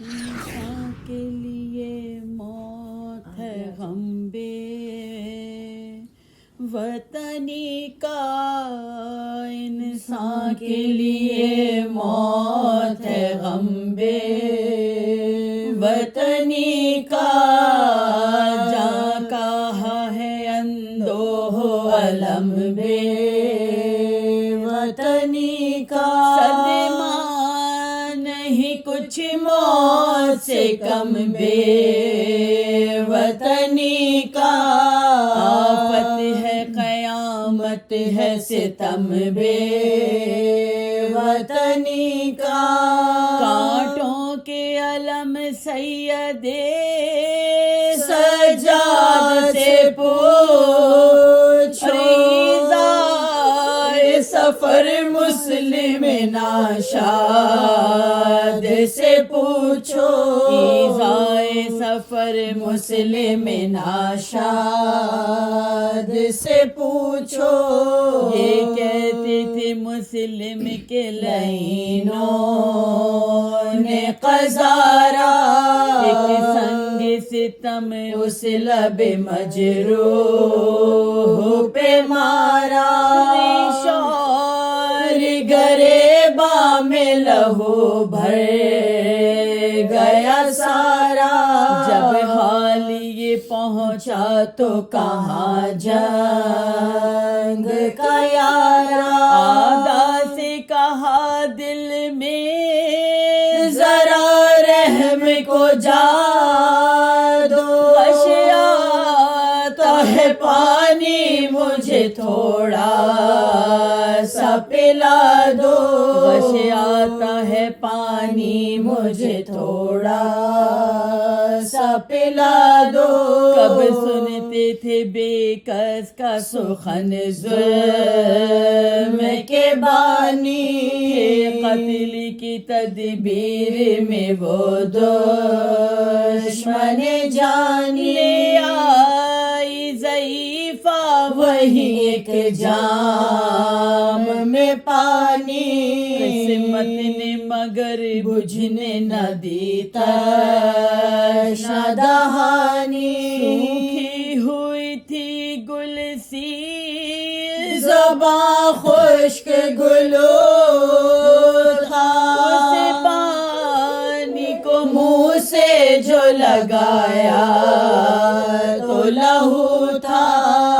انسان کے لیے موت ہے غم بے وطنی کا، انسان کے لیے موت ہے غم بے وطنی کا، جہاں کہا ہے اندوہ علم بے وطنی کا، صدمہ نہیں کچھ موت سے کم بے وطنی کا، آفت ہے قیامت ہے ستم بے وطنی کا، کانٹوں کے علم سید سجاد سے پوچھو، ایذائے سفر مسلم ناشاد سے پوچھو، ایذائے سفر مسلم ناشاد سے پوچھو، یہ کہتے تھے مسلم کے لعینوں نے قذارا، ایک سنگ ستم اس لب مجروح پہ مارا، شور گریباں میں لہو بھر گیا سارا، جب حال یہ پہنچا تو کہاں جنگ کا یارا، آدھا سے کہا دل میں ذرا رحم کو جا دو، آتا ہے پانی مجھے تھوڑا سا پلا دو، آتا ہے پانی مجھے تھوڑا سا پلا دو، کب سنتے تھے بے کس کا سخن ظلم کے بانی، قتل کی تدبیر میں وہ دشمن جانی، آئی ضعیفہ وہی ایک جام میں پانی، قسمت نے مگر بجھنے نہ دی تشنہ دہانی، سوکھی ہوئی تھی گل سی زباں خشک گلو تھا، اس پانی کو منہ سے جو لگایا تو لہو تھا،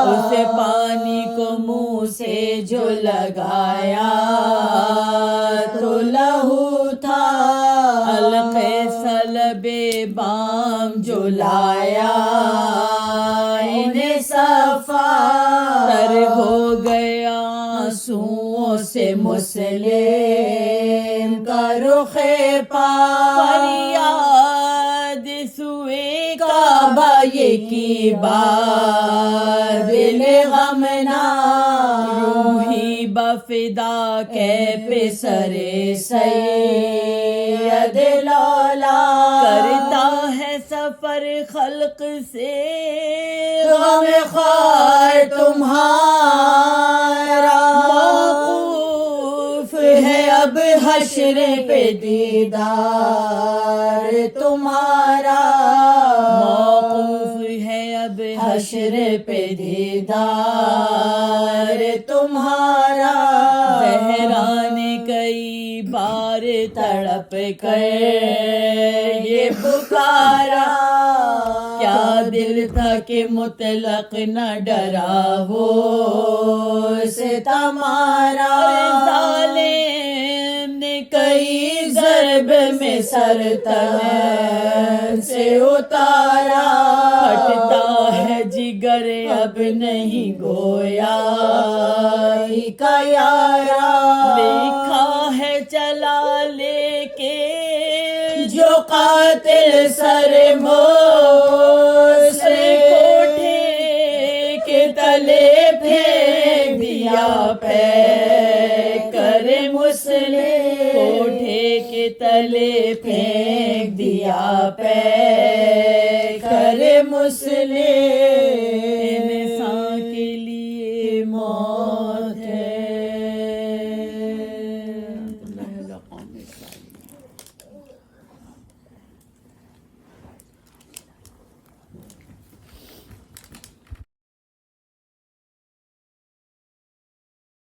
اس پانی کو منہ سے جو لگایا تو لہو تھا، القے سلب بام جو لایا انہیں صفا، تر ہو گیا آنسوؤں سے مسلم کا رخ پاک، فریاد سوئے کعبہ یہ کی بار دل غمناک، روحی بفدا کے پسر سید لولا، کرتا ہے سفر خلق سے غم خوار تمہارا، موقوف ہے اب حشر پہ دیدار تمہارا، موقوف ہے اب حشر پہ دیدار تمہارا، زہرا نے کئی بار تڑپ کر یہ پکارا، کیا دل تھا کہ مطلق نہ ڈرا وہ ستم مارا، ظالم نے کئی ضرب میں سر تن سے اتارا، پھٹتا ہے جگر اب نہیں گویا کا یارا، لکھا ہے چلا لے کے جو قاتل سر موسے کوٹھے کے تلے پھینک دیا پہ کر مسلم، کوٹھے کے تلے پھینک دیا پہ کر مسلم،